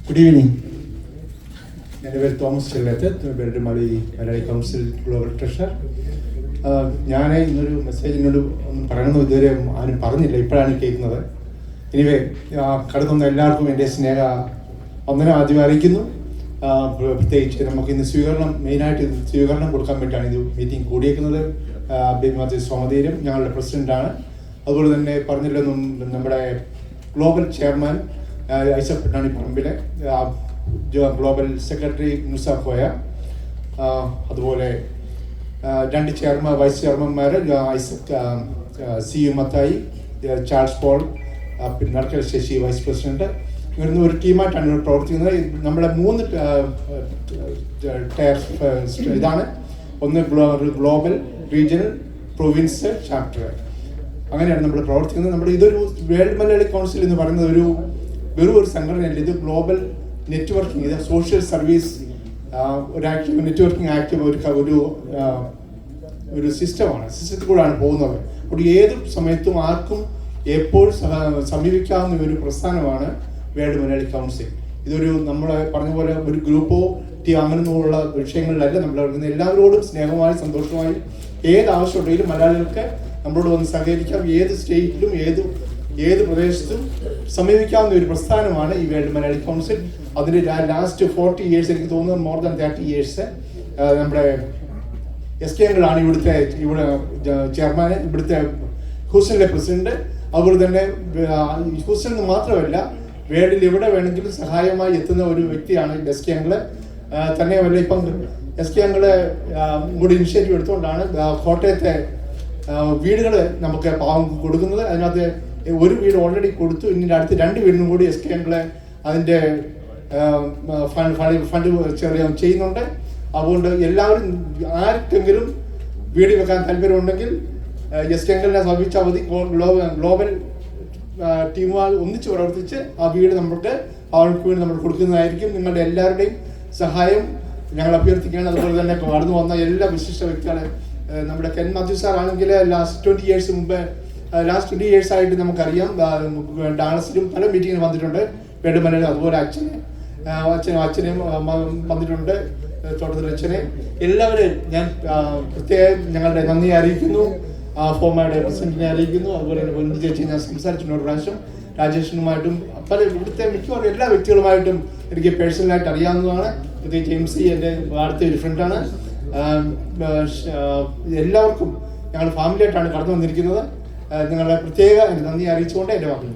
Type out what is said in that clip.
Good evening. എൻ്റെ പേര് Thomas Chellath, Malayali council global treasurer. ഞാൻ ഇന്നൊരു മെസ്സേജിനോട് ഒന്നും പറയണമെന്ന് ഇതുവരെ ആരും പറഞ്ഞില്ല, ഇപ്പോഴാണ് കേൾക്കുന്നത്. എനിവേ, കടന്നു എല്ലാവർക്കും എൻ്റെ വന്ദനം ആദ്യം അറിയിക്കുന്നു. പ്രത്യേകിച്ച് നമുക്ക് ഇന്ന് മെയിനായിട്ട് സ്വീകരണം കൊടുക്കാൻ വേണ്ടിയിട്ടാണ് ഇത് മീറ്റിംഗ് കൂടിയേക്കുന്നത്. അബ്ദുൽ സ്വാമതീരും ഞങ്ങളുടെ പ്രസിഡൻ്റാണ്. അതുപോലെ തന്നെ പറഞ്ഞല്ലോ, നമ്മുടെ ഗ്ലോബൽ ചെയർമാൻ ഐസക് പട്ടാണി പറമ്പിലെ, ഗ്ലോബൽ സെക്രട്ടറി മുസ കോയ, അതുപോലെ രണ്ട് വൈസ് ചെയർമാൻമാർ Isaac C U Mathai, Charles Paul, പിന്നെ നടക്കൽ ശശി വൈസ് പ്രസിഡന്റ്. ഇവരുന്ന് ഒരു ടീമായിട്ടാണ് ഇവിടെ പ്രവർത്തിക്കുന്നത്. നമ്മുടെ 3 ഇതാണ്. ഒന്ന് ഗ്ലോബൽ, റീജിയണൽ, പ്രൊവിൻസ്, ചാപ്റ്റർ. അങ്ങനെയാണ് നമ്മൾ പ്രവർത്തിക്കുന്നത്. നമ്മുടെ ഇതൊരു വേൾഡ് മലയാളി കൗൺസിൽ എന്ന് പറയുന്നത് വെറും ഒരു സംഘടനയല്ല. ഇത് ഗ്ലോബൽ നെറ്റ്വർക്കിംഗ്, ഇത് സോഷ്യൽ സർവീസ് നെറ്റ്വർക്കിംഗ് ആക്റ്റീവ് ഒരു സിസ്റ്റത്തിൽ കൂടെയാണ് പോകുന്നത്. അപ്പോൾ ഏത് സമയത്തും ആർക്കും എപ്പോഴും സമീപിക്കാവുന്ന ഒരു പ്രസ്ഥാനമാണ് വേൾഡ് മലയാളി കൗൺസിൽ. ഇതൊരു നമ്മളെ പറഞ്ഞ പോലെ ഒരു ഗ്രൂപ്പോ അങ്ങനെയുള്ള വിഷയങ്ങളിലല്ല നമ്മൾ എടുക്കുന്നത്. എല്ലാവരോടും സ്നേഹമായി സന്തോഷമായി ഏത് ആവശ്യമുണ്ടെങ്കിലും മലയാളികൾക്ക് നമ്മളോട് വന്ന് സഹകരിക്കാം. ഏത് സ്റ്റേറ്റിലും ഏത് പ്രദേശത്തും സമീപിക്കാവുന്ന ഒരു പ്രസ്ഥാനമാണ് ഈ വേൾഡ് മലയാളി കൗൺസിൽ. അതിൻ്റെ ലാസ്റ്റ് 40 years, എനിക്ക് തോന്നുന്നത് മോർ ദാൻ 30 years, നമ്മുടെ SK അങ്കിളാണ് ഇവിടെ ചെയർമാൻ, ഇവിടുത്തെ ഹൂസ്റ്റണിലെ പ്രസിഡന്റ്. അതുപോലെ തന്നെ ഹൂസ്റ്റണിൽ മാത്രമല്ല, വേൾഡിൽ എവിടെ വേണമെങ്കിലും സഹായമായി എത്തുന്ന ഒരു വ്യക്തിയാണ് SK അങ്കിള്. തന്നെയുമല്ല, ഇപ്പം SK അങ്കിള് കൂടി ഇനിഷ്യേറ്റീവ് എടുത്തുകൊണ്ടാണ് കോട്ടയത്തെ വീടുകൾ നമുക്ക് പാവം കൊടുക്കുന്നത്. അതിനകത്ത് ഒരു വീട് ഓൾറെഡി കൊടുത്തു. ഇനി അടുത്ത 2 വീടിനും കൂടി SK അങ്കിള് അതിൻ്റെ ഫണ്ട് ചെയ്യുന്നുണ്ട്. അതുകൊണ്ട് എല്ലാവരും ആർക്കെങ്കിലും വീട് വെക്കാൻ താല്പര്യമുണ്ടെങ്കിൽ SK അങ്കിളിനെ സമീപിച്ചാൽ മതി. ഗ്ലോബൽ ടീമുമായി ഒന്നിച്ച് പ്രവർത്തിച്ച് ആ വീട് അവർക്ക് വേണ്ടി നമ്മൾ കൊടുക്കുന്നതായിരിക്കും. നിങ്ങളുടെ എല്ലാവരുടെയും സഹായം ഞങ്ങൾ അഭ്യർത്ഥിക്കുകയാണ്. അതുപോലെ തന്നെ കടന്നു വന്ന എല്ലാ വിശിഷ്ട വ്യക്തികളെ, നമ്മുടെ കെൻ മാത്യു സാർ ആണെങ്കിൽ ലാസ്റ്റ് 20 years ആയിട്ട് നമുക്കറിയാം, ഡാളസിലും പല മീറ്റിങ്ങിന് വന്നിട്ടുണ്ട് വേൾഡ് മലയാളി. അതുപോലെ അച്ഛനെയും വന്നിട്ടുണ്ട്, തോട്ടത്തിൽ അച്ഛനെ. എല്ലാവരെയും ഞാൻ പ്രത്യേകം ഞങ്ങളുടെ നന്ദി അറിയിക്കുന്നു. ഫോമയുടെ പ്രസിഡന്റിനെ അറിയിക്കുന്നു. അതുപോലെ തന്നെ പൊന്നി ചേച്ചി ഞാൻ സംസാരിച്ചിട്ടുണ്ട് പ്രാവശ്യം. രാജേഷിനുമായിട്ടും പല ഇവിടുത്തെ മിക്കവാറും എല്ലാ വ്യക്തികളുമായിട്ടും എനിക്ക് പേഴ്സണലായിട്ട് അറിയാവുന്നതാണ്. പ്രത്യേകിച്ച് MC എൻ്റെ അടുത്ത ഒരു ഫ്രണ്ടാണ്. എല്ലാവർക്കും ഞങ്ങൾ ഫാമിലിയായിട്ടാണ് കടന്നു വന്നിരിക്കുന്നത്. നിങ്ങളുടെ പ്രത്യേക നന്ദി അറിയിച്ചുകൊണ്ട് എൻ്റെ വാക്കുകൾ